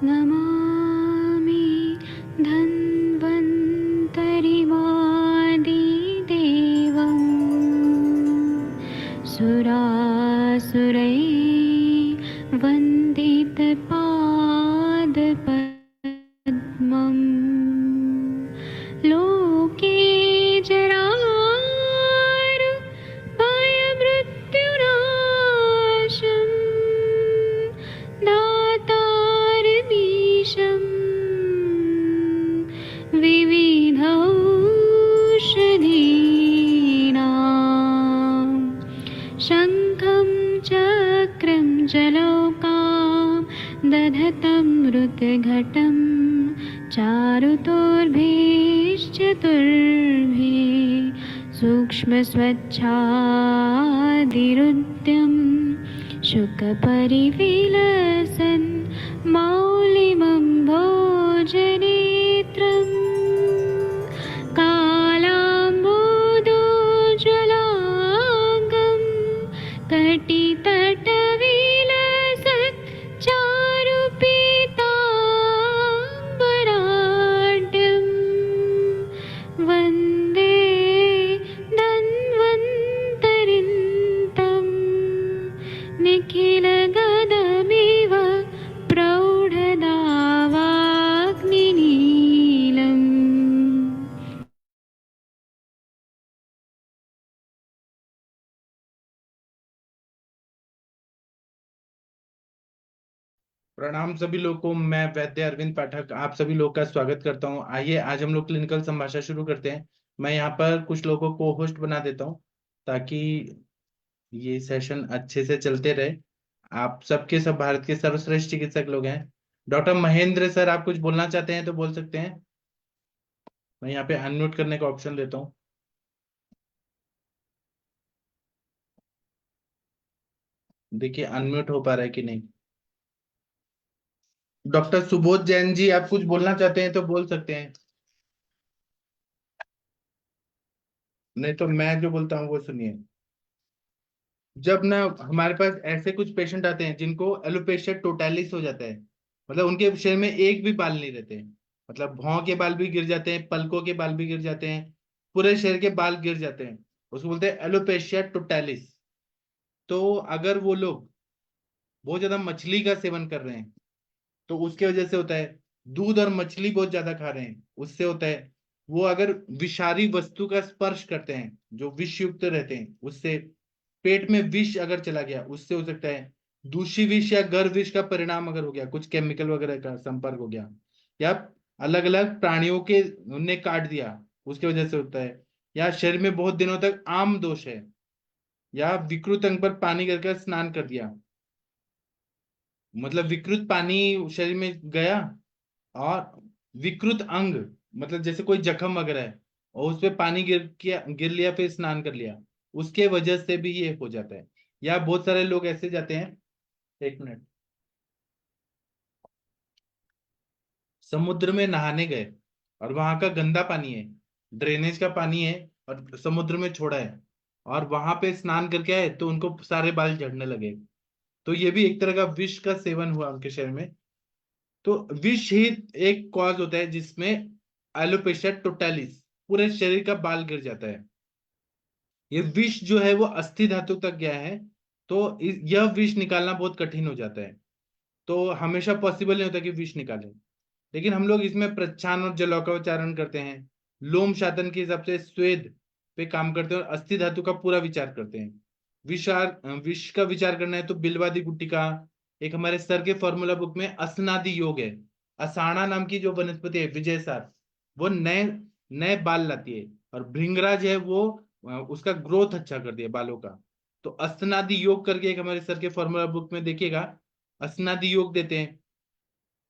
नमामि धन्वन्तरिमादिदेवं सुरासुरैर्वन्दितपादपद्मम् लोके जरारुभयमृत्युनाशम् दातारमीशम् विविधौषधीनां शङ्खं चक्रं जलौकां दधतं मृतघटं चारुतोर्भिश्चतुर्भिः सूक्ष्मस्वच्छादिरुद्यं शुकपरिविलसन् मौलिमं भोजनेत्रम् कालाम्बोदोज्ज्वलाङ्गं कटितटविलसत् चारुपीताम्बराढ्यं वन्दे धन्वन्तरिन्तं निखिलगदमिव प्रौढदावाग्निनीलम्। प्रणाम सभी लोगों को। मैं वैद्य अरविंद पाठक आप सभी लोग का स्वागत करता हूं। आइए आज हम लोग क्लिनिकल संभाषण शुरू करते हैं। मैं यहाँ पर कुछ लोगों को होस्ट बना देता हूं ताकि ये सेशन अच्छे से चलते रहे। आप सबके सब भारत के सर्वश्रेष्ठ चिकित्सक लोग हैं। डॉक्टर महेंद्र सर, आप कुछ बोलना चाहते हैं तो बोल सकते हैं। मैं यहाँ पे अनम्यूट करने का ऑप्शन देता हूँ। देखिए अनम्यूट हो पा रहा है कि नहीं। डॉक्टर सुबोध जैन जी, आप कुछ बोलना चाहते हैं तो बोल सकते हैं, नहीं तो मैं जो बोलता हूँ वो सुनिए। जब ना हमारे पास ऐसे कुछ पेशेंट आते हैं जिनको एलोपेशिया टोटैलिस हो जाता है, मतलब उनके शरीर में एक भी बाल नहीं रहते, मतलब भौं के बाल भी गिर जाते हैं, पलकों के बाल भी गिर जाते हैं, पूरे शरीर के बाल गिर जाते हैं, उसको बोलते हैं एलोपेशिया टोटैलिस। तो अगर वो लोग बहुत ज्यादा मछली का सेवन कर रहे हैं तो उसके वजह से होता है। दूध और मछली बहुत ज्यादा खा रहे हैं उससे होता है। वो अगर विषारी वस्तु का स्पर्श करते हैं जो विष युक्त रहते हैं उससे, पेट में विष अगर चला गया उससे हो सकता है। दूषी विष या गर विष का परिणाम अगर हो गया, कुछ केमिकल वगैरह का संपर्क हो गया, या अलग अलग प्राणियों के ने काट दिया उसके वजह से होता है। या शरीर में बहुत दिनों तक आम दोष है, या विकृत अंग पर पानी करके स्नान कर दिया, मतलब विकृत पानी शरीर में गया और विकृत अंग, मतलब जैसे कोई जख्म वगैरह है और उस पे पानी गिर लिया फिर स्नान कर लिया, उसके वजह से भी ये हो जाता है। या बहुत सारे लोग ऐसे जाते हैं, एक मिनट, समुद्र में नहाने गए और वहां का गंदा पानी है, ड्रेनेज का पानी है, और समुद्र में छोड़ा है और वहां पे स्नान करके आए तो उनको सारे बाल झड़ने लगे। तो ये भी एक तरह का विष का सेवन हुआ उनके शरीर में। तो विष ही एक कॉज होता है जिसमें एलोपेशिया टोटैलिस, पूरे शरीर का बाल गिर जाता है। ये विष जो है वो अस्थि धातु तक गया है, तो यह विष निकालना बहुत कठिन हो जाता है। तो हमेशा पॉसिबल नहीं होता कि विष निकालें, लेकिन हम लोग इसमें प्रच्छान और जलौकाचारण करते हैं, लोम शातन के हिसाब से स्वेद पे काम करते हैं और अस्थि धातु का पूरा विचार करते हैं। विष का विचार करना है तो बिलवादी गुट्टिका, एक हमारे सर के फॉर्मूला बुक में असनादि योग है, असाणा नाम की जो वनस्पति है विजय सार, वो नए नए बाल लाती है, और भृंगराज है वो उसका ग्रोथ अच्छा कर दिया बालों का। तो अस्तनादि योग करके एक हमारे सर के फॉर्मूला बुक में देखिएगा, अस्तनादि योग देते हैं।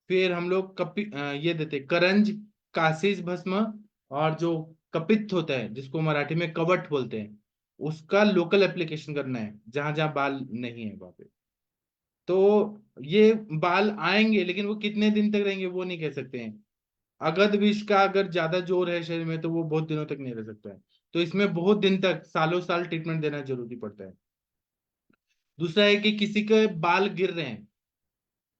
फिर हम लोग ये देते हैं करंज, काशीज भस्म, और जो कपित्त होता है जिसको मराठी में कवट बोलते हैं, उसका लोकल एप्लीकेशन करना है जहां जहां बाल नहीं है वहां पे। तो ये बाल आएंगे लेकिन वो कितने दिन तक रहेंगे वो नहीं कह सकते हैं। अगध विष का अगर ज्यादा जोर है शरीर में तो वो बहुत दिनों तक नहीं रह सकता है। तो इसमें बहुत दिन तक सालों साल ट्रीटमेंट देना जरूरी पड़ता है। दूसरा है कि किसी के बाल गिर रहे हैं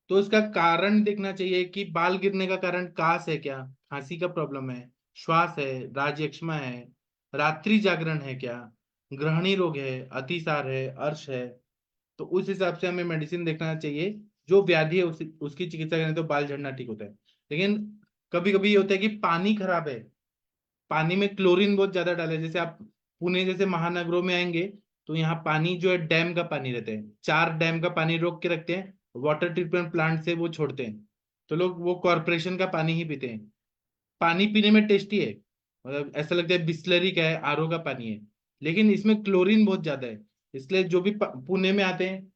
तो इसका कारण देखना चाहिए कि बाल गिरने का कारण कास है क्या, खांसी का प्रॉब्लम है, श्वास है, राजयक्ष्मा है, रात्रि जागरण है क्या, ग्रहणी रोग है, अतिसार है, अर्श है। तो उस हिसाब से हमें मेडिसिन देखना चाहिए, जो व्याधि है उसकी चिकित्सा करें तो बाल झड़ना ठीक होता है। लेकिन कभी कभी ये होता है कि पानी खराब है, पानी में क्लोरीन बहुत ज्यादा डाला है। जैसे आप पुणे जैसे महानगरों में आएंगे तो यहाँ पानी जो है डैम का पानी रहता है, 4 डैम का पानी रोक के रखते हैं, वाटर ट्रीटमेंट प्लांट से वो छोड़ते हैं, तो लोग वो कॉरपोरेशन का पानी ही पीते हैं। पानी पीने में टेस्टी है, मतलब ऐसा लगता है बिस्लरी का है, आरओ का पानी है, लेकिन इसमें क्लोरीन बहुत ज्यादा है। इसलिए जो भी पुणे में आते हैं,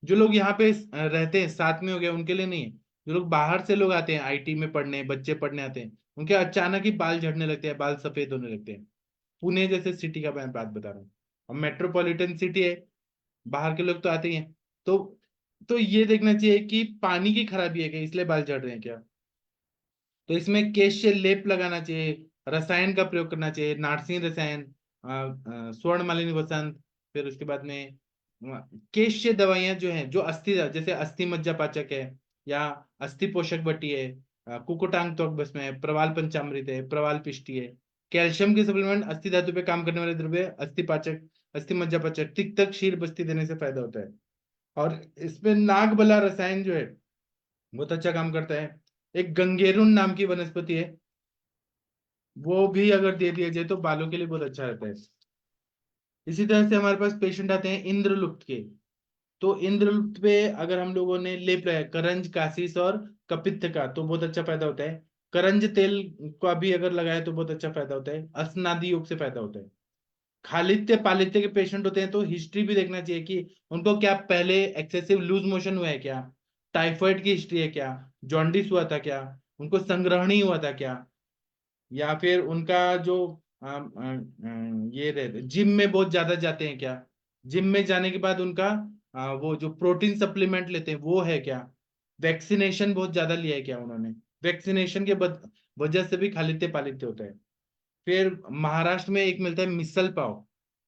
जो लोग यहाँ पे रहते हैं साथ में हो गया उनके लिए नहीं है, जो लोग बाहर से लोग आते हैं आईटी में पढ़ने, बच्चे पढ़ने आते हैं, उनके अचानक ही बाल झड़ने लगते हैं, बाल सफेद होने लगते हैं। पुणे जैसे सिटी का मैं बात बता रहा हूँ, और मेट्रोपॉलिटन सिटी है, बाहर के लोग तो आते ही हैं। तो तो ये देखना चाहिए कि पानी की खराबी है क्या, इसलिए बाल झड़ रहे हैं क्या। तो इसमें केश लेप लगाना चाहिए, रसायन का प्रयोग करना चाहिए, नारसिंह रसायन, स्वर्ण मालिनी वसंत, फिर उसके बाद में केश दवाइयां जो हैं, जो अस्थि, जैसे अस्थि मज्जा पाचक है, या अस्थि पोषक बटी है, कुकुटांग त्वक भस्म है, प्रवाल पंचामृत है, प्रवाल पिष्टी है, कैल्शियम के सप्लीमेंट, अस्थि धातु पे काम करने वाले द्रव्य, अस्थि पाचक, अस्थि मज्जा पाचक, तिक्तक क्षीर बस्ती देने से फायदा होता है। और इसमें नागबला रसायन जो है बहुत अच्छा काम करता है। एक गंगेरुन नाम की वनस्पति है, वो भी अगर दे दिया जाए तो बालों के लिए बहुत अच्छा रहता है। इसी तरह से हमारे पास पेशेंट आते हैं इंद्रलुप्त के। तो इंद्रलुप्त पे अगर हम लोगों ने लेप लगाया करंज, कासीस और कपित्थ का, तो बहुत अच्छा फायदा होता है। करंज तेल का भी अगर लगाया तो बहुत अच्छा फायदा होता है, अस्नादि योग से फायदा होता है। खालित्य पालित्य के पेशेंट होते हैं तो हिस्ट्री भी देखना चाहिए कि उनको क्या पहले एक्सेसिव लूज मोशन हुआ है क्या, टाइफाइड की हिस्ट्री है क्या, जॉन्डिस हुआ था क्या, उनको संग्रहणी हुआ था क्या, या फिर उनका जो ये रहते जिम में बहुत ज्यादा जाते हैं क्या, जिम में जाने के बाद उनका वो जो प्रोटीन सप्लीमेंट लेते हैं वो है क्या, वैक्सीनेशन बहुत ज्यादा लिया है क्या उन्होंने, वैक्सीनेशन के वजह से भी खालित्य पालित्य होता है। फिर महाराष्ट्र में एक मिलता है मिसल पाव,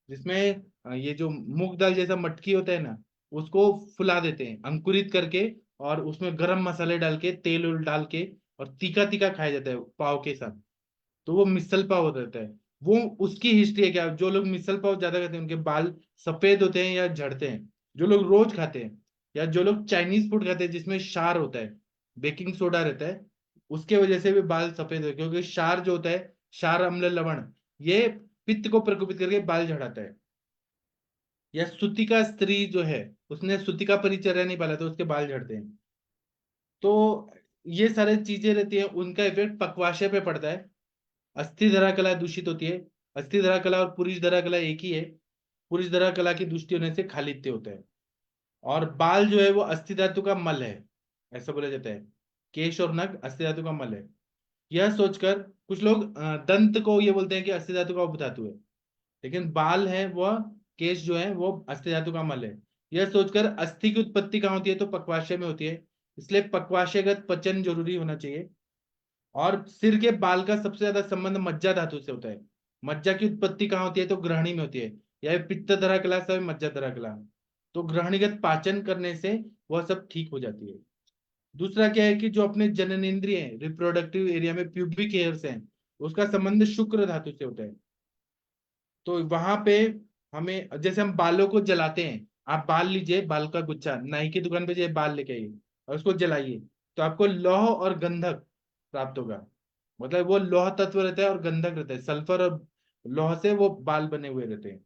जिसमें ये जो मूंग दाल जैसा मटकी होता है ना, उसको फुला देते हैं अंकुरित करके, और उसमें गरम मसाले डाल के, तेल उल डाल के, और तीखा तीखा खाया जाता है पाव के साथ, तो वो मिसल पाव रहता है। वो उसकी हिस्ट्री है क्या, जो लोग मिसल पाव ज्यादा खाते हैं उनके बाल सफेद होते हैं या झड़ते हैं, जो लोग रोज खाते हैं, या जो लोग चाइनीज फूड खाते हैं जिसमें क्षार होता है, बेकिंग सोडा रहता है, उसके वजह से भी बाल सफेद होते हैं, क्योंकि क्षार जो होता है, क्षार अम्ल लवण, ये पित्त को प्रकोपित करके बाल झड़ाता है। या सुतिका स्त्री जो है, उसने सुतिका परिचर्या नहीं पाला तो उसके बाल झड़ते हैं। तो ये सारी चीजें रहती है, उनका इफेक्ट पक्वाशय पे पड़ता है। अस्थि धरा कला दूषित होती है, अस्थि धरा कला और पुरुष धरा कला एक ही है, पुरुष धरा कला की दूषित होने से खालित्य होता है। और बाल जो है वो अस्थि धातु का मल है, ऐसा बोला जाता है, केश और नख अस्थि धातु का मल है। यह सोचकर कुछ लोग दंत को ये बोलते हैं कि अस्थि धातु का उपधातु है, लेकिन बाल है वह, केश जो है वो अस्थि धातु का मल है। यह सोचकर अस्थि की उत्पत्ति कहाँ होती है, तो पक्वाशय में होती है, इसलिए पक्वाशयगत पचन जरूरी होना चाहिए। और सिर के बाल का सबसे ज्यादा संबंध मज्जा धातु से होता है। मज्जा की उत्पत्ति कहाँ होती है, तो ग्रहणी में होती है, या पित्त धरा कला सब मज्जा धरा कला। तो ग्रहणीगत पाचन करने से वह सब ठीक हो जाती है। दूसरा क्या है कि जो अपने जननेंद्रिय है, रिप्रोडक्टिव एरिया में प्यूबिक हेयर्स हैं, उसका संबंध शुक्र धातु से होता है। तो वहां पे हमें, जैसे हम बालों को जलाते हैं, आप बाल लीजिए, बाल का गुच्छा नाई की दुकान पे जाइए, बाल लेके आइए और उसको जलाइए, तो आपको लौह और गंधक प्राप्त होगा। मतलब वो लौह तत्व रहता है और गंधक रहता है, सल्फर और लौह से वो बाल बने हुए रहते हैं।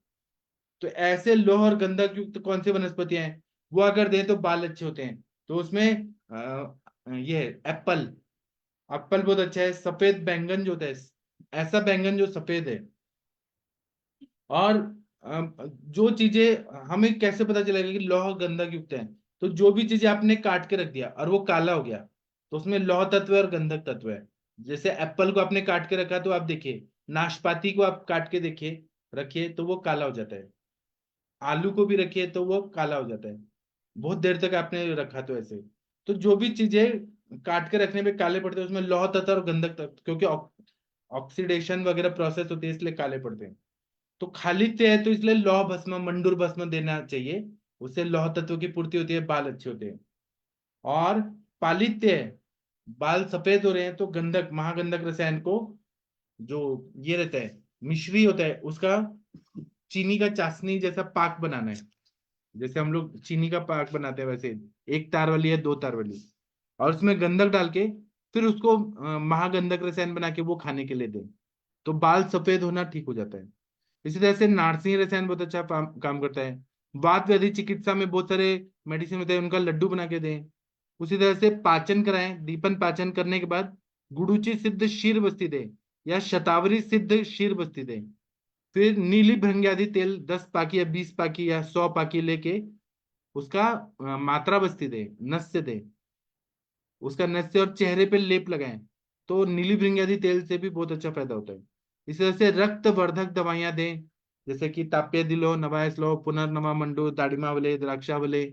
तो ऐसे लौह और गंधक युक्त कौन सी वनस्पतियां हैं, वो अगर दें तो बाल अच्छे होते हैं। तो उसमें ये एप्पल, एप्पल बहुत अच्छा है। सफेद बैंगन जो होता है, ऐसा बैंगन जो सफेद है। और जो चीजें हमें कैसे पता चलेगा कि लौह गंधक युक्त है, तो जो भी चीजें आपने काट के रख दिया और वो काला हो गया, तो उसमें लौह तत्व है और गंधक तत्व है। जैसे एप्पल को आपने काट के रखा तो आप देखिए, नाशपाती को आप काट के देखिए, रखिए तो वो काला हो जाता है, आलू को भी रखिए तो वो काला हो जाता है, बहुत देर तक आपने रखा तो ऐसे। तो जो भी चीजें काट के रखने पे काले पड़ते हैं उसमें लौह तत्व और गंधक तत्व, क्योंकि ऑक्सीडेशन वगैरह प्रोसेस होती है इसलिए काले पड़ते हैं। तो खालित्य है तो इसलिए लौह भस्म, मंडूर भस्म देना चाहिए, उससे लौह तत्व की पूर्ति होती है, बाल अच्छे होते हैं। और पालित्य है, बाल सफेद हो रहे हैं तो गंधक, महागंधक रसायन को, जो ये रहता है मिश्री होता है उसका, चीनी का चाशनी जैसा पाक बनाना है, जैसे हम लोग चीनी का पाक बनाते हैं वैसे, एक तार वाली या दो तार वाली, और उसमें गंधक डाल के फिर उसको महागंधक रसायन बना के वो खाने के लिए दें, तो बाल सफेद होना ठीक हो जाता है। इसी तरह से नारसिंह रसायन बहुत अच्छा काम करता है। वात व्याधि चिकित्सा में बहुत सारे मेडिसिन होते हैं, उनका लड्डू बना के दें। उसी तरह से पाचन कराएं, दीपन पाचन करने के बाद गुडुचि सिद्ध शीर बस्ती दें या शतावरी सिद्ध शीर बस्ती दें। फिर नीली भृंग्यादि तेल 10 पाकी या 20 पाकी या 100 पाकी लेके उसका मात्रा बस्ती दे, नस्य दे, उसका नस्य और चेहरे पे लेप लगाएं, तो नीली भृंग्यादि तेल से भी बहुत अच्छा फायदा होता है। इस तरह से रक्त वर्धक दवाइयां दें, जैसे कि ताप्य दिलो, नवायस लो, पुनर्नवा मंडो, दाडिमावले, द्राक्षावले,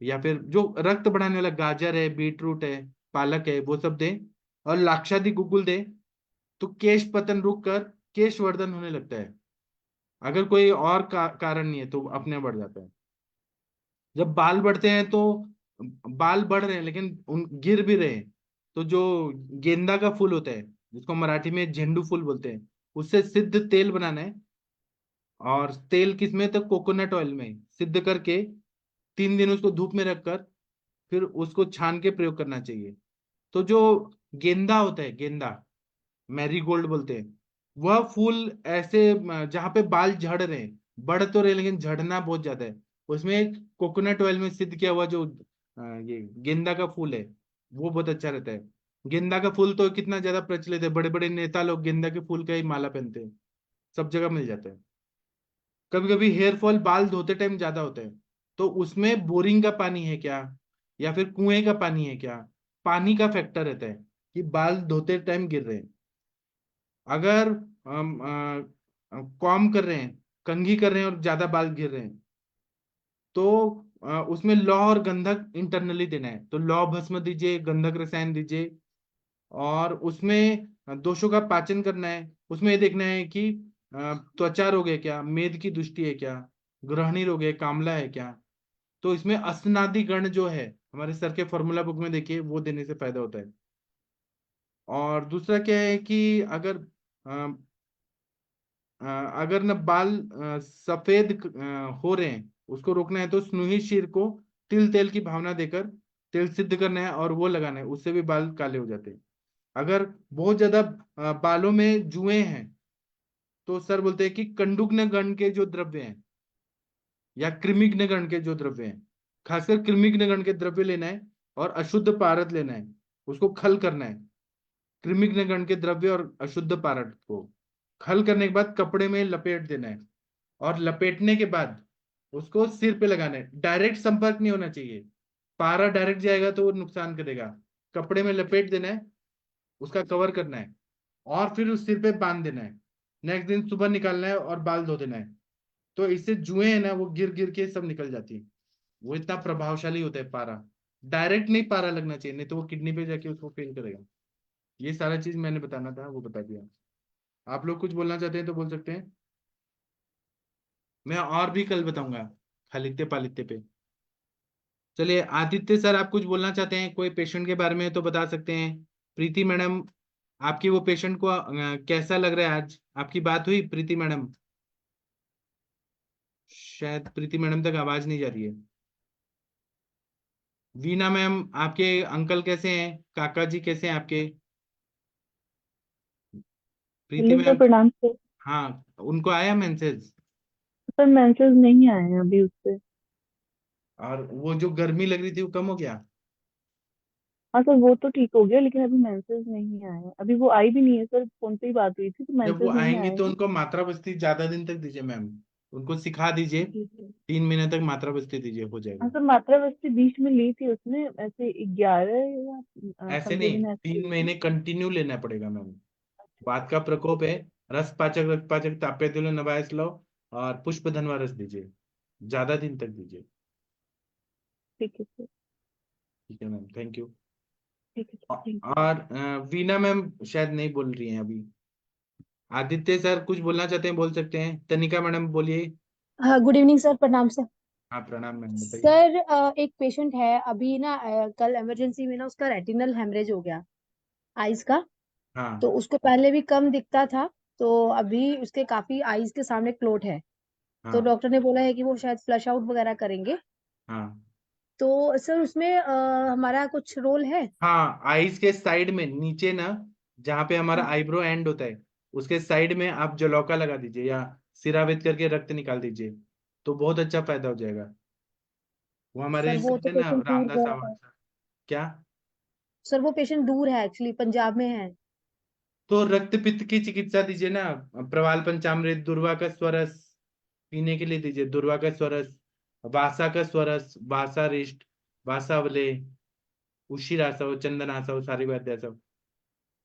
या फिर जो रक्त बढ़ाने वाला गाजर है, बीटरूट है, पालक है, वो सब दें। और लाक्षादि गुगुल दें, तो केश पतन रुक कर केश वर्धन होने लगता है। अगर कोई और कारण नहीं है तो अपने बढ़ जाता है। जब बाल बढ़ते हैं तो बाल बढ़ रहे हैं लेकिन उन गिर भी रहे हैं, तो जो गेंदा का फूल होता है, जिसको मराठी में झेंडू फूल बोलते हैं, उससे सिद्ध तेल बनाना है। और तेल किसमें, तो कोकोनट ऑयल में सिद्ध करके 3 दिन उसको धूप में रखकर फिर उसको छान के प्रयोग करना चाहिए। तो जो गेंदा होता है, गेंदा मैरीगोल्ड बोलते हैं, वह फूल ऐसे जहाँ पे बाल झड़ रहे हैं, बढ़ तो रहे लेकिन झड़ना बहुत ज्यादा है, उसमें कोकोनट ऑयल में सिद्ध किया हुआ जो ये गेंदा का फूल है, वो बहुत अच्छा रहता है। गेंदा का फूल तो कितना ज्यादा प्रचलित है, बड़े बड़े नेता लोग गेंदा के फूल का ही माला पहनते हैं, सब जगह मिल जाता है। कभी कभी हेयर फॉल बाल धोते टाइम ज्यादा होता है, तो उसमें बोरिंग का पानी है क्या या फिर कुएं का पानी है क्या, पानी का फैक्टर रहता है कि बाल धोते टाइम गिर रहे हैं। अगर हम कॉम कर रहे हैं, कंघी कर रहे हैं और ज्यादा बाल गिर रहे हैं, तो उसमें लौ और गंधक इंटरनली देना है, तो लौ भस्म दीजिए, गंधक रसायन दीजिए। और उसमें दोषों का पाचन करना है, उसमें ये देखना है कि त्वचा रोग है क्या, मेद की दृष्टि है क्या, ग्रहणी रोग है, कामला है क्या। तो इसमें अस्तनादि गण जो है हमारे सर के फॉर्मूला बुक में देखिए, वो देने से फायदा होता है। और दूसरा क्या है कि अगर अ, अगर न बाल सफेद हो रहे हैं, उसको रोकना है, तो स्नूही शीर को तिल तेल की भावना देकर तेल सिद्ध करना है और वो लगाना है, उससे भी बाल काले हो जाते हैं। अगर बहुत ज्यादा बालों में जुए हैं, तो सर बोलते हैं कि कंडुग्न गण के जो द्रव्य हैं या कृमिघ्न गण के जो द्रव्य हैं, खासकर कृमिघ्न गण के द्रव्य लेना है और अशुद्ध पारद लेना है, उसको खल करना है। कृमिघ्न गण के द्रव्य और अशुद्ध पारद को खल करने के बाद कपड़े में लपेट देना है, और लपेटने के बाद उसको सिर पे लगाना है, डायरेक्ट संपर्क नहीं होना चाहिए, पारा डायरेक्ट जाएगा तो वो नुकसान करेगा। कपड़े में लपेट देना है, उसका कवर करना है, और फिर उस सिर पे बांध देना है। नेक्स्ट दिन सुबह निकालना है और बाल धो देना है। तो इससे जुएं है ना, वो गिर गिर के सब निकल जाती है। वो इतना प्रभावशाली होता है पारा, डायरेक्ट नहीं पारा लगना चाहिए, नहीं तो वो किडनी पे जाके उसको फेल करेगा। ये सारा चीज मैंने बताना था, वो बता दिया। आप लोग कुछ बोलना चाहते हैं तो बोल सकते हैं, मैं और भी कल बताऊंगा खालित्य पालित्य पे। चलिए आदित्य सर, आप कुछ बोलना चाहते हैं कोई पेशेंट के बारे में तो बता सकते हैं। प्रीति मैडम, आपकी वो पेशेंट को कैसा लग रहा है आज, आपकी बात हुई प्रीति मैडम? शायद प्रीति मैडम तक आवाज नहीं जा रही है। वीना मैम, आपके अंकल कैसे हैं, काका जी कैसे हैं आपके? प्रीति हेलो सर, मैम, प्रणाम सर। हाँ उनको आया मैसेज? सर मैंसेज नहीं आए हैं अभी उससे। और वो जो गर्मी लग रही थी वो कम हो गया? हाँ सर, वो तो ठीक हो गया, लेकिन अभी मैंसेज नहीं आए हैं। अभी वो आई भी नहीं है सर, फोन पे ही बात हुई थी, तो जब वो मैंसेज नहीं आएंगी आए तो हैं। उनको मात्रा बस्ती ज्यादा दिन तक दीजिए मैम, उनको सिखा दीजिए, जी सर। 3 महीने तक मात्रा बस्ती दीजिए, हो हाँ जाएगा। सर, मात्रा वस्ती बीच में ली थी उसने, ऐसे 11 या ऐसे 15 नहीं, दिन ऐसे 3 महीने ली थी। कंटिन्यू लेना पड़ेगा मैम। अच्छा बात का प्रकोप है। रस पाचक ताप्य दिलो, नवायस लो, और पुष्प धनवा रस दीजिए, ज्यादा दिन तक दीजिए। ठीक है सर। ठीक है मैम, थैंक यू। ठीक है सर, थैंक यू। और वीना मैम शायद नहीं बोल रही हैं अभी। आदित्य सर कुछ बोलना चाहते हैं, बोल सकते हैं। तनिका मैडम बोलिए। हाँ, गुड इवनिंग सर, प्रणाम सर। हाँ प्रणाम मैम, बताइए। सर एक पेशेंट है अभी ना, कल इमरजेंसी में ना उसका रेटिनल हेमरेज हो गया आईज का। तो हाँ उसको पहले भी कम दिखता था, तो अभी उसके काफी आईज के सामने क्लोट है। तो हाँ डॉक्टर ने बोला है कि वो शायद फ्लश आउट वगैरह करेंगे। हाँ तो सर उसमें हमारा कुछ रोल है? हाँ, आईज के साइड में नीचे ना, जहाँ पे हमारा हाँ आईब्रो एंड होता है, उसके साइड में आप जलौका लगा दीजिए या सिरावेद करके रक्त निकाल दीजिए, तो बहुत अच्छा फायदा हो जाएगा। वो हमारे सर, वो सर तो है ना, पेशेंट दूर रामदास है सावंत सर। सर। क्या? सर वो पेशेंट दूर है, एक्चुअली पंजाब में है। तो रक्त पित्त की चिकित्सा दीजिए ना। प्रवाल पंचामृत, दुर्वा का स्वरस पीने के लिए दीजिए, दुर्वा का स्वरस, वासा का स्वरस, वासा रिष्ट, वासावले, उशिरासव, चंदनासव, सारी सब।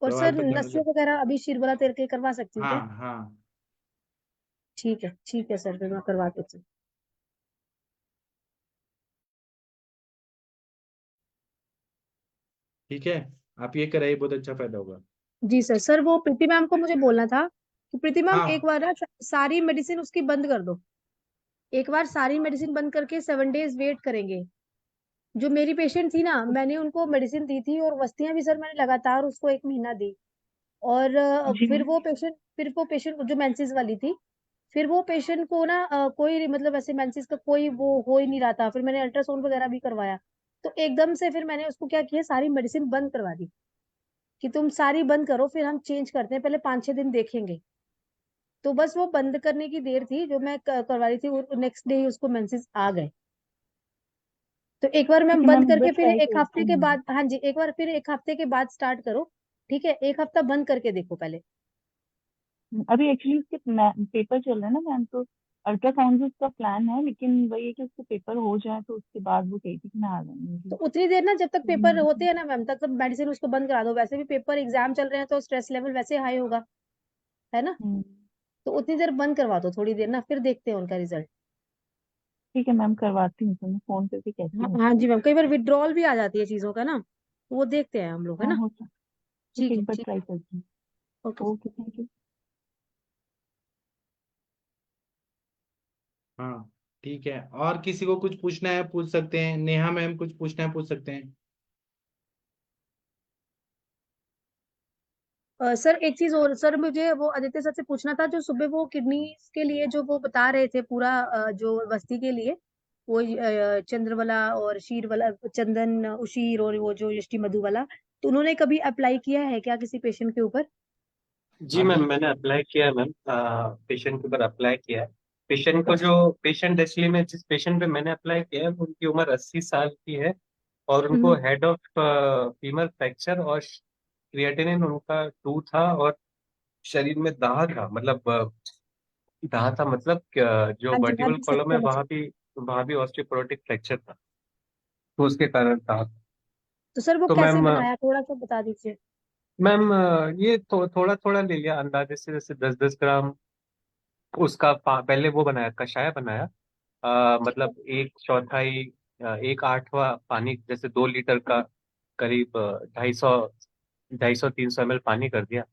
और प्रवाल सर पंचामृत। नसियों वगैरह अभी शिरबला तेल के करवा सकती हूँ हाँ क्या? हाँ। ठीक है सर, फिर मैं करवा देती हूँ। ठीक है, आप ये कराइए, बहुत अच्छा फायदा होगा। जी सर। सर वो प्रीति मैम को मुझे बोलना था कि प्रीति मैम एक हाँ बार ना सारी मेडिसिन उसकी बंद कर दो। एक बार सारी मेडिसिन बंद करके 7 डेज वेट करेंगे। जो मेरी पेशेंट थी ना, मैंने उनको मेडिसिन दी थी और वस्तियां भी सर मैंने लगातार उसको 1 महीना दी। और जी मैम। फिर वो पेशेंट जो मेंसेस वाली थी, फिर वो पेशेंट को ना कोई मतलब ऐसे मेंसेस का कोई वो हो ही नहीं रहा था। फिर मैंने अल्ट्रासाउंड वगैरह भी करवाया। तो एकदम से फिर मैंने उसको क्या किया, सारी मेडिसिन बंद करवा दी कि तुम सारी बंद करो, फिर हम चेंज करते हैं, पहले 5-6 दिन देखेंगे। तो बस वो बंद करने की देर थी जो मैं करवा रही थी, नेक्स्ट डे ही उसको मेंसेस आ गए। तो एक बार ठीक मैम है बंद मैम, एक बार करके फिर ट्राई एक करती हफ्ते के हूँ। बाद, हाँ जी, एक बार फिर एक हफ्ते के बाद स्टार्ट करो। ठीक है, एक हफ्ता बंद करके देखो पहले। अभी एक्चुअली उसके पेपर चल रहे हैं ना मैम, तो अल्ट्रासाउंड उसका प्लान है, लेकिन वही है कि उसके पेपर हो जाए तो उसके बाद वो कही थी कि मैं आ तो जाऊंगी। उतनी देर ना, जब तक पेपर होते मेडिसिन। हैं ना मैम, तक सब मेडिसिन उसको बंद करा दो। वैसे भी पेपर एग्जाम चल रहे हैं तो स्ट्रेस लेवल वैसे हाई होगा, है ना? हम्म। तो उतनी देर बंद करवा दो, थोड़ी देर ना, फिर देखते हैं उनका रिजल्ट। ठीक है मैम, करवाती हूँ, तो मैं फोन करके कहती हाँ हूँ हाँ उसको। जी मैम, कई बार विड्रॉल भी आ जाती है चीजों का ना, तो वो देखते हैं हम लोग, है हाँ ना? हो सकता। ठीक ठीक है, है, एक बार ठीक। ट्राई करती हूँ। ओके। Okay, thank you. हाँ, ठीक है। और किसी को कुछ पूछना है पूछ सकते हैं, नेहा मैम कुछ पूछना है पूछ सकते हैं। सर एक चीज और सर, मुझे वो आदित्य सर से पूछना था, जो सुबह वो किडनी के लिए जो वो बता रहे थे पूरा, जो बस्ती के लिए, वो चंद्रवाला और शीर वाला, चंदन उशीर और वो जो यष्टि मधु वाला, तो उन्होंने कभी अप्लाई किया है क्या किसी पेशेंट के ऊपर? जी मैम, मैंने अप्लाई किया है मैम। पेशेंट के ऊपर अप्लाई किया है। पेशेंट को जो पेशेंट एक्चुअली में जिस पेशेंट पे मैंने अप्लाई किया है, उनकी उम्र 80 साल की है। और उनको हम्म। हेड ऑफ फीमर फ्रैक्चर और क्रिएटिनिन उनका 2 था। और शरीर में दाह था, मतलब दाह था मतलब जो हाँ जी, हाँ वर्टिबल जी सर, कॉलम है समझ गई। वहाँ भी ऑस्टियोपोरोटिक फ्रैक्चर था, तो उसके कारण दाह था। तो सर वो तो कैसे मैम बनाया, थोड़ा सा बता दीजिए। मैम ये थोड़ा थोड़ा ले लिया अंदाजे से, जैसे 10-10 ग्राम उसका पहले वो बनाया, कषाय बनाया। ठीक है। मतलब एक चौथाई, 1/8वां पानी, जैसे 2 लीटर का करीब 250 300 ml पानी कर दिया।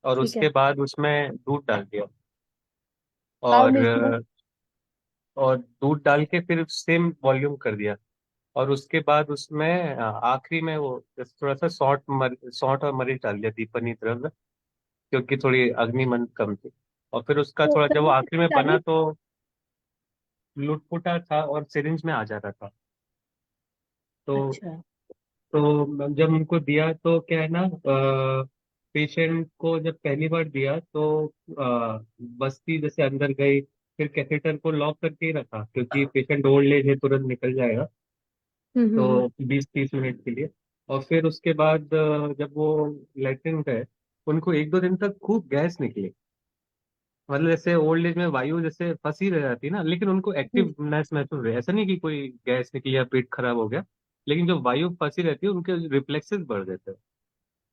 और ठीक है। उसके बाद उसमें दूध डाल दिया। काउ और मिल्क में? दूध डाल के फिर सेम वॉल्यूम कर दिया। और उसके बाद उसमें आखिरी में वो जैसे थोड़ा सा सौंठ और मरीच डाल दिया, दीपनी द्रव्य, क्योंकि थोड़ी अग्निमंद कम थी। और फिर उसका तो थोड़ा सर जब वो वो आखिरी कितनी में बना डाली? तो लुटपुटा था और सिरिंज में आ जाता था। तो अच्छा। जब उनको दिया तो क्या है ना, पेशेंट को जब पहली बार दिया तो बस्ती जैसे अंदर गई, फिर कैथेटर को लॉक करके ही रखा, क्योंकि पेशेंट ओल्ड एज है, तुरंत निकल जाएगा। हम्म। तो 20-30 मिनट के लिए। और फिर उसके बाद जब वो लेटरिन गए, उनको 1-2 दिन तक खूब गैस निकली। मतलब जैसे ओल्ड एज में वायु जैसे फंसी रह जाती है ना, लेकिन उनको एक्टिवनेस महसूस हुई, ऐसा नहीं कि कोई गैस निकली या पेट खराब हो गया। लेकिन जो वायु फंसी रहती है, उनके रिफ्लेक्सेस बढ़ जाते हैं।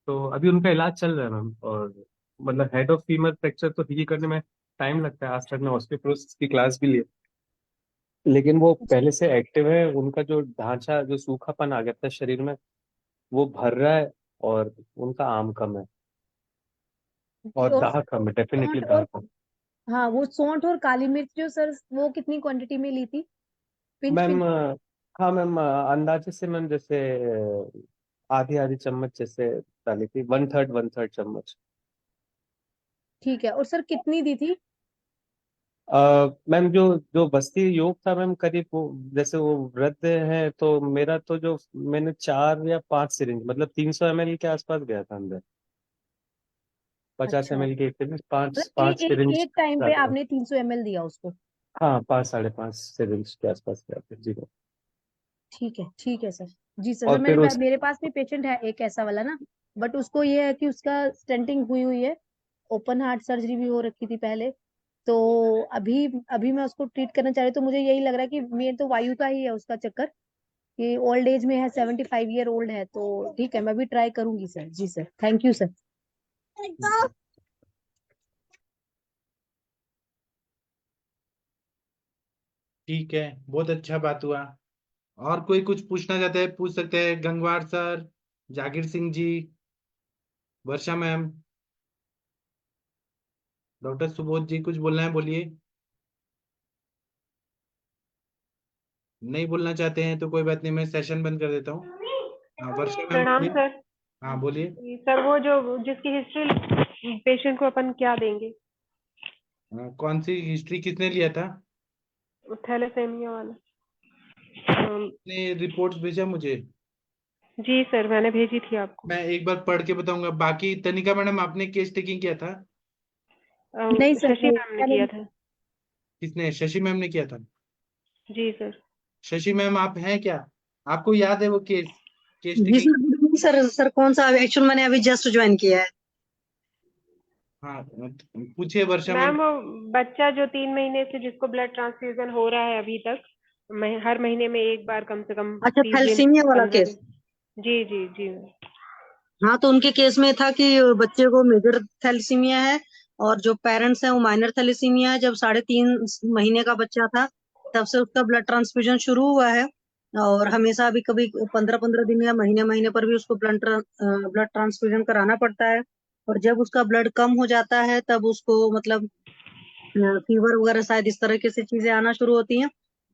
तो अभी उनका इलाज चल रहा है मैम। और मतलब हेड ऑफ फीमर फ्रैक्चर तो ठीक करने में टाइम लगता है। आज तक मैं ऑस्टियोपोरोसिस की क्लास भी ली, लेकिन वो पहले से एक्टिव है। उनका जो ढांचा, जो सूखापन आ गया था शरीर में, वो भर रहा है। और उनका आम कम है और और दाह कम है, डेफिनेटली सौंठ दाह और, कम। हाँ वो सौंठ और काली मिर्च जो सर, वो कितनी क्वांटिटी में ली थी? Pinch ma'am pinch. हाँ मैम, अंदाजे से मैम जैसे आधी आधी चम्मच जैसे डाली थी, वन थर्ड चम्मच। ठीक है, और सर कितनी दी थी? मैम जो जो बस्ती योग था मैम, करीब वो जैसे वो वृद्ध है तो मेरा तो जो मैंने 4 या 5 सिरिंज मतलब 300 ml के आसपास गया था अंदर। 50 अच्छा, ml के एक सिरिंज, पांच मतलब पांच सिरिंज एक टाइम पे डाले हैं। आपने 300 ml दिया उसको? हाँ 5 साढ़े 5 सिरिंज के आसपास गया था जी। ठीक है सर। जी सर, और सर फिर उस मेरे पास भी पेशेंट है एक ऐसा वाला ना, बट उसको ये है कि उसका स्टेंटिंग हुई हुई है, ओपन हार्ट सर्जरी भी हो रखी थी पहले। तो अभी अभी मैं उसको ट्रीट करना चाह रही हूँ, तो मुझे यही लग रहा है कि मेन तो वायु का ही है उसका चक्कर, कि ओल्ड एज में है, 75 ईयर ओल्ड है। तो ठीक है, मैं भी ट्राई करूंगी सर। जी सर, थैंक यू सर। ठीक है, बहुत अच्छा बात हुआ। और कोई कुछ पूछना चाहते हैं पूछ सकते हैं, गंगवार सर, जाकिर सिंह जी, वर्षा मैम, डॉक्टर सुबोध जी, कुछ बोलना है बोलिए। नहीं बोलना चाहते हैं तो कोई बात नहीं, मैं सेशन बंद कर देता हूँ। हाँ वर्षा मैम प्रणाम बोलिए। सर। हाँ बोलिए। सर वो जो जिसकी हिस्ट्री पेशेंट को अपन क्या देंगे? कौन सी हिस्ट्री किसने लिया था? थैलेसेमिया वाला। ने रिपोर्ट्स भेजा मुझे। जी सर, मैंने भेजी थी आपको। मैं एक बार पढ़ के बताऊंगा। बाकी तनिका मैडम आपने केस टेकिंग किया था? नहीं सर, शशि मैम ने किया था। किसने? शशि मैम ने किया था। जी सर। शशि मैम आप हैं क्या? आपको याद है वो केस, केस जी taking? Sir, good evening sir. Sir कौन सा? एक्चुअल मैंने अभी जस्ट ज्वाइन किया है। हाँ पूछिए वर्षा मैम। मैम वो बच्चा जो 3 महीने से जिसको ब्लड ट्रांसफ्यूजन हो रहा है अभी तक, हर महीने में एक बार कम से कम अच्छा, 30 दिन, थैलेसीमिया वाला 15 दिन। केस। जी जी जी। हाँ, तो उनके केस में था कि बच्चे को मेजर थैलेसीमिया है और जो पेरेंट्स हैं वो माइनर थैलेसीमिया है। जब 3.5 महीने का बच्चा था तब से उसका ब्लड ट्रांसफ्यूजन शुरू हुआ है, और हमेशा अभी कभी 15-15 दिन या महीने महीने पर भी उसको ब्लड ट्रांसफ्यूजन कराना पड़ता है। और जब उसका ब्लड कम हो जाता है तब उसको मतलब फीवर वगैरह शायद इस तरह की से चीजें आना शुरू होती हैं।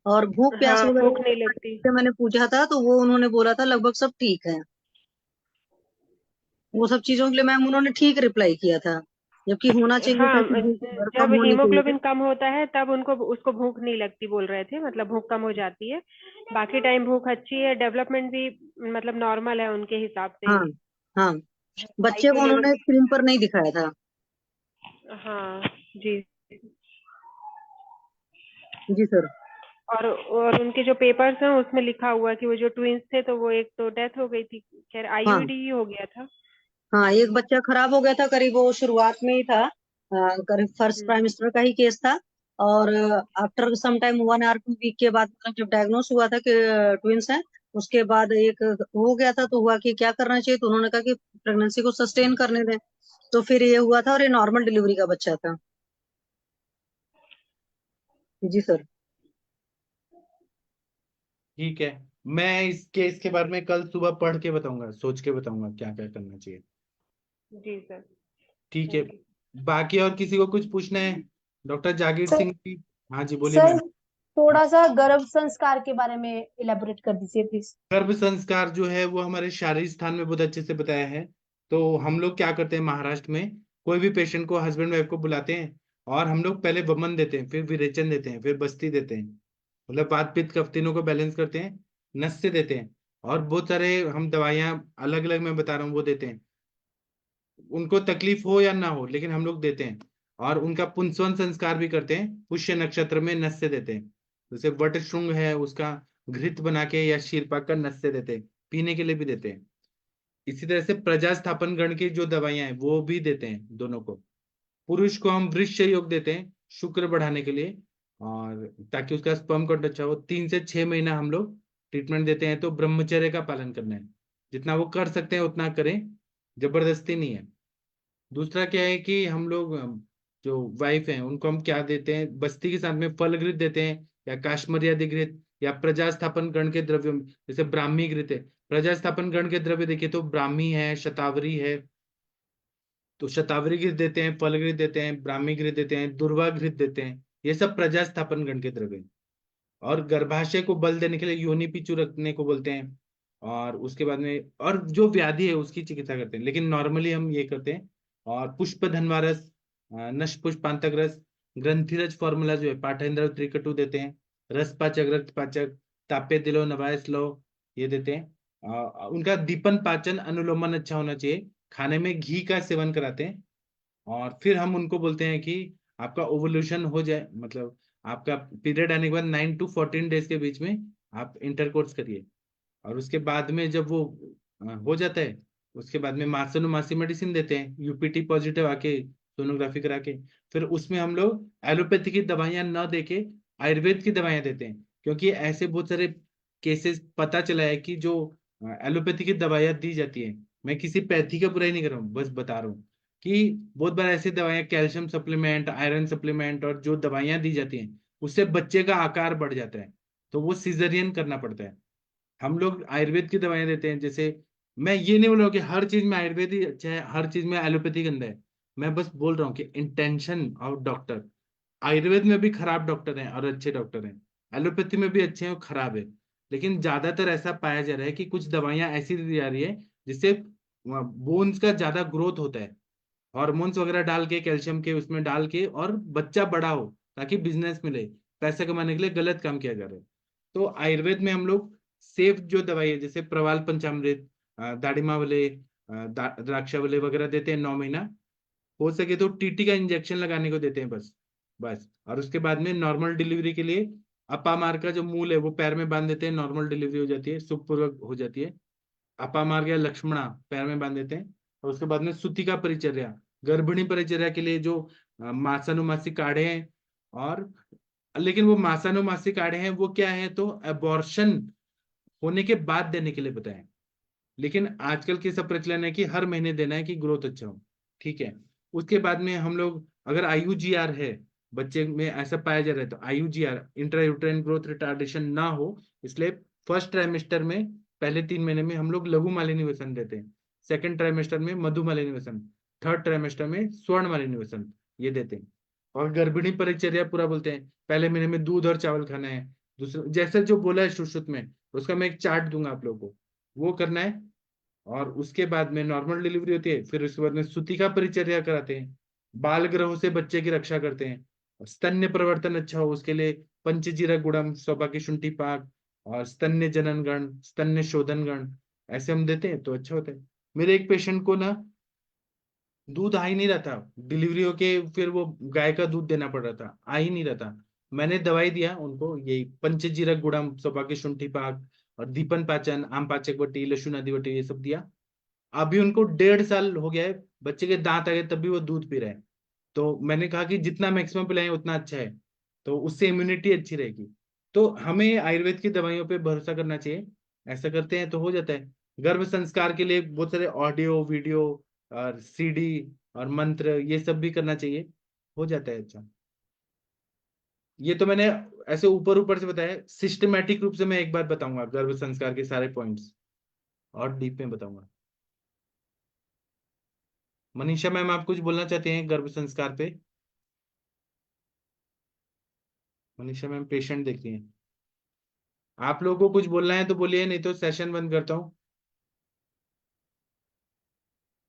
और भूख प्यास हाँ, भूख नहीं वगैरह लगती। से मैंने पूछा था तो वो उन्होंने बोला था लगभग सब ठीक है। वो सब चीजों के लिए मैम उन्होंने ठीक रिप्लाई किया था, जबकि होना चाहिए था हाँ, कि भूख और जब कम होनी चाहिए थी। हीमोग्लोबिन कम होता है तब उनको उसको भूख नहीं लगती बोल रहे थे, मतलब भूख कम हो जाती है। बाकी टाइम भूख अच्छी है, डेवलपमेंट भी मतलब नॉर्मल है उनके हिसाब से। हाँ हाँ, बच्चे को आईक्यू लेवल उन्होंने भी। स्क्रीन पर नहीं दिखाया था। हाँ जी। जी सर। और उनके जो पेपर्स हैं उसमें लिखा हुआ है कि वो जो ट्विंस थे तो वो एक तो डेथ हो गई थी, खैर हाँ आईयूडी ही हो गया था। हाँ, एक बच्चा खराब हो गया था, करीब वो शुरुआत में ही था। करीब फर्स्ट हम्म। ट्राइमेस्टर का ही केस था। और आफ्टर सम टाइम 1 और 2 वीक के बाद मतलब जब डायग्नोस हुआ था कि ट्विंस हैं, उसके बाद एक हो गया था। तो हुआ कि क्या करना चाहिए, तो उन्होंने कहा कि प्रेगनेंसी को सस्टेन करने दें। तो फिर ये हुआ था और ये नॉर्मल डिलीवरी का बच्चा था। जी सर। ठीक है, मैं इस केस के बारे में कल सुबह पढ़ के बताऊंगा, सोच के बताऊंगा क्या क्या करना चाहिए। जी सर। ठीक है। Thank you. बाकी और किसी को कुछ पूछना है? डॉक्टर जागीर सर, सिंह जी। हाँ जी बोलिए सर मैम। हाँ, थोड़ा सा गर्भ संस्कार के बारे में इलेबोरेट कर दीजिए प्लीज। गर्भ संस्कार जो है वो हमारे शारीरिक स्थान में बहुत अच्छे से बताया है। तो हम लोग क्या करते हैं महाराष्ट्र में, कोई भी पेशेंट को, हस्बैंड वाइफ को बुलाते हैं और हम लोग पहले वमन देते हैं, फिर विरेचन देते हैं, फिर बस्ती देते हैं। मतलब वात पित्त कफ तीनों को बैलेंस करते हैं, नस्य देते हैं, और बहुत सारे हम दवाइयां अलग अलग मैं बता रहा हूँ वो देते हैं। उनको तकलीफ हो या ना हो लेकिन हम लोग देते हैं। और उनका पुंसवन संस्कार भी करते हैं, पुष्य नक्षत्र में नस्य देते हैं। जैसे वट श्रृंग है उसका घृत बना के या शीरपाक का नस्य देते हैं, पीने के लिए भी देते हैं। इसी तरह से प्रजा स्थापन गण की जो दवाइयां हैं वो भी देते हैं दोनों को। पुरुष को हम वृक्ष योग देते हैं शुक्र बढ़ाने के लिए, और ताकि उसका स्पर्म काउंट अच्छा हो। 3 से 6 महीना हम लोग ट्रीटमेंट देते हैं। तो ब्रह्मचर्य का पालन करना है, जितना वो कर सकते हैं उतना करें, जबरदस्ती नहीं है। दूसरा क्या है कि हम लोग जो वाइफ हैं उनको हम क्या देते हैं, बस्ती के साथ में फल घृत देते हैं, या काश्मीरी आदि घृत, या प्रजा स्थापन गण के द्रव्य, जैसे ब्राह्मी घृत है। प्रजा स्थापन गण के द्रव्य देखिए तो ब्राह्मी है, शतावरी है। तो शतावरी घृत देते हैं, फल घृत देते हैं, ब्राह्मी घृत देते हैं, दुर्वा घृत देते हैं। ये सब प्रजा स्थापन गण के द्रव्य हैं। और गर्भाशय को बल देने के लिए योनि पिचू रखने को बोलते हैं। और उसके बाद में और जो व्याधि है उसकी चिकित्सा करते हैं, लेकिन नॉर्मली हम ये करते हैं। और पुष्प धनवा रस, नष्ट पुष्पांतक रस, ग्रंथिरज फॉर्मूला जो है पाठेंद्र त्रिकटु देते हैं, रस पाचक, रक्त पाचक, तापे दिलो नवायस लो, ये देते हैं। उनका दीपन पाचन अनुलोमन अच्छा होना चाहिए, खाने में घी का सेवन कराते हैं। और फिर हम उनको बोलते हैं कि आपका ओवुलेशन हो जाए, मतलब आपका पीरियड आने के बाद 9 to 14 डेज के बीच में आप इंटरकोर्स करिए। और उसके बाद में जब वो हो जाता है, उसके बाद में मार्सोनोमासी मेडिसिन देते हैं, यूपीटी पॉजिटिव आके सोनोग्राफी करा के। फिर उसमें हम लोग एलोपैथी की दवाइयां न देके आयुर्वेद की दवाइयां देते हैं, क्योंकि ऐसे बहुत सारे केसेस पता चला है कि जो एलोपैथी की दवाइयां दी जाती है, मैं किसी पैथी का बुराई नहीं कर रहा हूँ, बस बता रहा हूँ कि बहुत बार ऐसी दवाइयां, कैल्शियम सप्लीमेंट, आयरन सप्लीमेंट और जो दवाइयां दी जाती हैं, उससे बच्चे का आकार बढ़ जाता है, तो वो सिजेरियन करना पड़ता है। हम लोग आयुर्वेद की दवाइयां देते हैं। जैसे मैं ये नहीं बोल रहा हूँ कि हर चीज में आयुर्वेद ही अच्छा है, हर चीज में एलोपैथी गंदा है। मैं बस बोल रहा हूँ कि इंटेंशन ऑफ डॉक्टर, आयुर्वेद में भी खराब डॉक्टर हैं और अच्छे डॉक्टर हैं, एलोपैथी में भी अच्छे हैं और खराब है। लेकिन ज्यादातर ऐसा पाया जा रहा है कि कुछ दवाइयां ऐसी दी जा रही है जिससे बोन्स का ज्यादा ग्रोथ होता है, हॉर्मोन्स वगैरह डाल के, कैल्शियम के उसमें डाल के, और बच्चा बड़ा हो ताकि बिजनेस मिले, पैसे कमाने के लिए गलत काम किया जा रहा है। तो आयुर्वेद में हम लोग सेफ जो दवाई है, जैसे प्रवाल पंचामृत, दाड़िमा वाले, द्राक्षा वाले वगैरह देते हैं 9 महीना। हो सके तो टीटी का इंजेक्शन लगाने को देते हैं, बस बस। और उसके बाद में नॉर्मल डिलीवरी के लिए अपामार का जो मूल है वो पैर में बांध देते हैं, नॉर्मल डिलीवरी हो जाती है, सुखपूर्वक हो जाती है। अपामार या लक्ष्मणा पैर में बांध देते हैं। और उसके बाद में सुतिका परिचर्या, गर्भिणी परिचर्या के लिए जो मासानुमासी काढ़े हैं। और लेकिन वो मासानुमासी काढ़े हैं वो क्या है, तो अबॉर्शन होने के बाद देने के लिए बताएं। लेकिन आजकल की सब प्रचलन है कि हर महीने देना है कि ग्रोथ अच्छा हो, ठीक है। उसके बाद में हम लोग अगर आईयूजीआर है बच्चे में, ऐसा पाया जा रहा है, तो IUGR intra uterine growth retardation ना हो, इसलिए फर्स्ट ट्राइमेस्टर में पहले 3 महीने में हम लोग लघु मालिनी व्यसन देते हैं, सेकंड ट्राइमेस्टर में मधु मालिनी व्यसन, थर्ड ट्राइमेस्टर में स्वर्ण मालिनी व्यसन, ये देते हैं। और गर्भिणी परिचर्या पूरा बोलते हैं, पहले महीने में दूध और चावल खाना है, दूसरे जैसे जो बोला है सुश्रुत में, उसका मैं एक चार्ट दूंगा आप लोगों को, वो करना है। और उसके बाद में नॉर्मल डिलीवरी होती है, फिर उसके बाद में सूतिका परिचर्या कराते हैं, बाल ग्रहों से बच्चे की रक्षा करते हैं, और स्तन्य प्रवर्तन अच्छा हो उसके लिए पंचजीरा गुड़म, सौभाग्य शुंठी पाक, और स्तन्य जनन गण, स्तन्य शोधन गण, ऐसे हम देते हैं तो अच्छा होता है। मेरे एक पेशेंट को ना दूध आ ही नहीं रहा था, डिलीवरी होके फिर वो गाय का दूध देना पड़ रहा था, आ ही नहीं रहा था। मैंने दवाई दिया उनको, यही पंचजीरक गुड़म, सौभाग्य शुंठी पाक, और दीपन पाचन, आम पाचक वटी, लहसुन आदि वटी, ये सब दिया। अभी उनको 1.5 साल हो गया है, बच्चे के दांत आ गए तब भी वो दूध पी रहे हैं। तो मैंने कहा कि जितना मैक्सिमम पिलाएं उतना अच्छा है, तो उससे इम्यूनिटी अच्छी रहेगी। तो हमें आयुर्वेद की दवाइयों पे भरोसा करना चाहिए, ऐसा करते हैं तो हो जाता है। गर्भ संस्कार के लिए बहुत सारे ऑडियो वीडियो और सीडी और मंत्र, ये सब भी करना चाहिए, हो जाता है अच्छा। ये तो मैंने ऐसे ऊपर ऊपर से बताया, सिस्टमेटिक रूप से मैं एक बार बताऊंगा गर्भ संस्कार के सारे पॉइंट्स, और डीप में बताऊंगा। मनीषा मैम, आप कुछ बोलना चाहते हैं गर्भ संस्कार पे? मनीषा मैम पेशेंट देख रही हैं, आप लोगों को कुछ बोलना है तो बोलिए, नहीं तो सेशन बंद करता हूँ।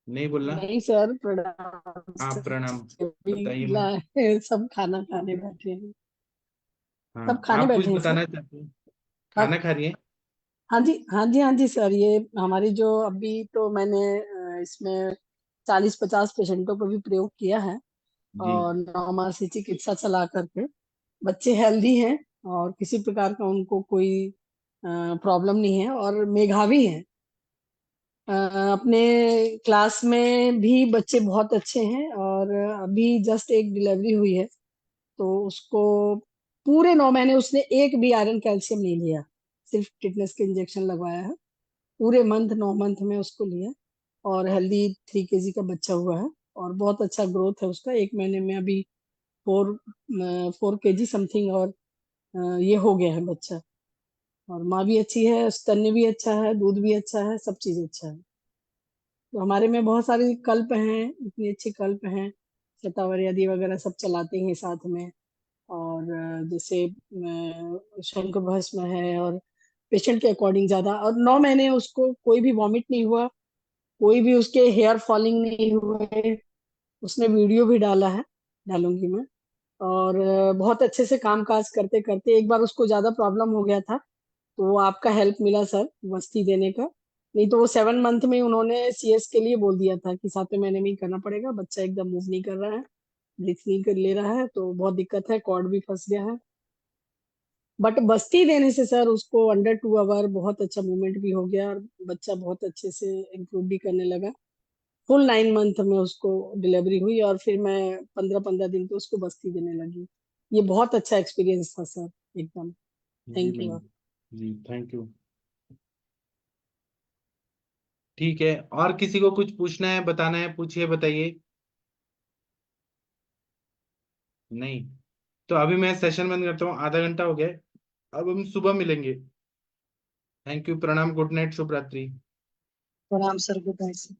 नहीं बोलना? नहीं सर, प्रणाम हाँ सर। प्रणाम। अभी बताइए मैम। सब खाना खाने बैठे हैं। सब हाँ खाने आप कुछ बैठे हैं सर। बताना चाहते हैं? हाँ खाना खा रही हैं? हाँ जी, हाँ जी, हाँ जी सर। ये हमारी जो अभी तो मैंने इसमें 40-50 पेशेंटों को भी प्रयोग किया है, जी। और 9 माह से चिकित्सा चला करके बच्चे हेल्दी हैं, और किसी प्रकार का उनको कोई प्रॉब्लम नहीं है, और मेधावी हैं। अपने क्लास में भी बच्चे बहुत अच्छे हैं, और अभी जस्ट एक डिलीवरी हुई है, तो उसको पूरे 9 महीने उसने एक भी आयरन कैल्शियम नहीं लिया, सिर्फ टिटनेस के इंजेक्शन लगवाया है। पूरे 9 मंथ में उसको लिया, और हेल्दी 3 kg का बच्चा हुआ है, और बहुत अच्छा ग्रोथ है उसका। 1 महीने में अभी 4 kg समथिंग, और ये हो गया है बच्चा। और माँ भी अच्छी है, स्तन्य भी अच्छा है, दूध भी अच्छा है, सब चीज अच्छा है। तो हमारे में बहुत सारे कल्प हैं, इतनी अच्छी कल्प हैं, शतावरी आदि वगैरह सब चलाते हैं साथ में। और जैसे शंख भस्म है और पेशेंट के अकॉर्डिंग ज्यादा, और 9 महीने उसको कोई भी वॉमिट नहीं हुआ, कोई भी उसके हेयर फॉलिंग नहीं हुए। उसने वीडियो भी डाला है, डालूंगी मैं। और बहुत अच्छे से काम काज करते करते एक बार उसको ज्यादा प्रॉब्लम हो गया था, तो आपका हेल्प मिला सर वस्ती देने का। नहीं तो वो 7 मंथ में उन्होंने सीएस के लिए बोल दिया था कि 7वें महीने में ही करना पड़ेगा, बच्चा एकदम मूव नहीं कर रहा है, ब्रीथ नहीं कर ले रहा है, तो बहुत दिक्कत है, कॉर्ड भी फंस गया है। बट बस्ती देने से सर उसको अंडर 2 आवर बहुत अच्छा मूवमेंट भी हो गया, और बच्चा बहुत अच्छे से इम्प्रूव भी करने लगा। फुल 9 मंथ में उसको डिलीवरी हुई, और फिर मैं 15-15 दिन पे उसको बस्ती देने लगी। ये बहुत अच्छा एक्सपीरियंस था सर, एकदम। जी थैंक यू। मैम, जी थैंक यू। ठीक है, और किसी को कुछ पूछना है, बताना है, पूछिए, बताइए। नहीं, तो अभी मैं सेशन बंद करता हूँ, आधा घंटा हो गया है। अब हम सुबह मिलेंगे। थैंक यू, प्रणाम, गुड नाइट, शुभ रात्रि। प्रणाम सर, गुड नाइट सर।